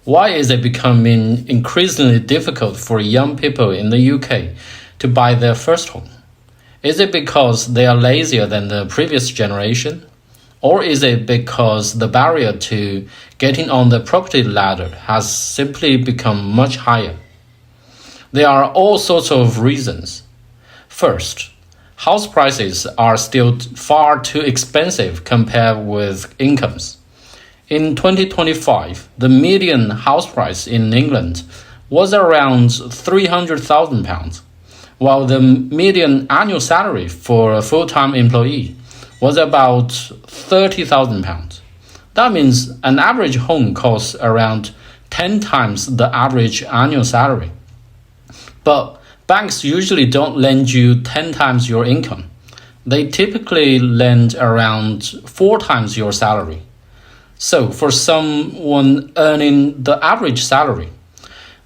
Why is it becoming increasingly difficult for young people in the UK to buy their first home? Is it because they are lazier than the previous generation? Or is it because the barrier to getting on the property ladder has simply become much higher? There are all sorts of reasons. First, house prices are still far too expensive compared with incomes. In 2025, the median house price in England was around £300,000, while the median annual salary for a full-time employee was about £30,000. That means an average home costs around 10 times the average annual salary. But banks usually don't lend you 10 times your income. They typically lend around 4 times your salary. So for someone earning the average salary,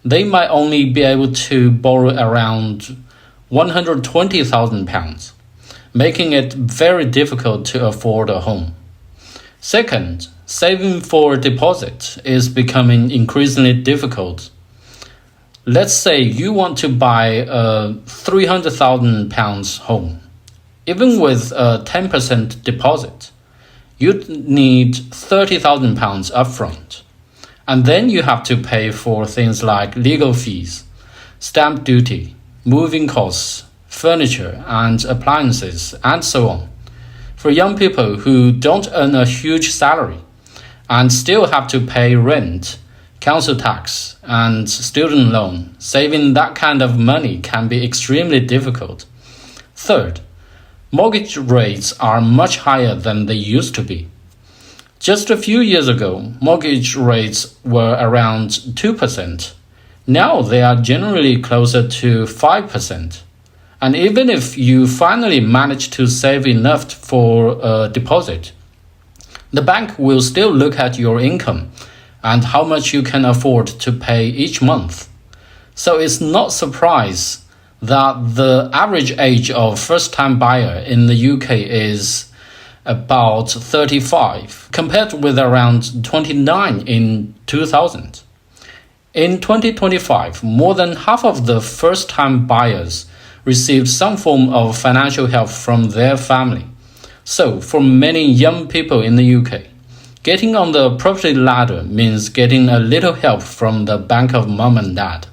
they might only be able to borrow around £120,000, making it very difficult to afford a home. Second, saving for a deposit is becoming increasingly difficult. Let's say you want to buy a £300,000 home. Even with a 10% deposit, you'd need £30,000 upfront. And then you have to pay for things like legal fees, stamp duty, moving costs, furniture and appliances, and so on. For young people who don't earn a huge salary and still have to pay rent, council tax, and student loan, saving that kind of money can be extremely difficult. Third, mortgage rates are much higher than they used to be. Just a few years ago, mortgage rates were around 2%. Now they are generally closer to 5%. And even if you finally manage to save enough for a deposit, the bank will still look at your income and how much you can afford to pay each month. So it's not surprise that the average age of first-time buyer in the UK is about 35, compared with around 29 in 2000. In 2025, more than half of the first-time buyers received some form of financial help from their family. So for many young people in the UK, getting on the property ladder means getting a little help from the bank of mom and dad.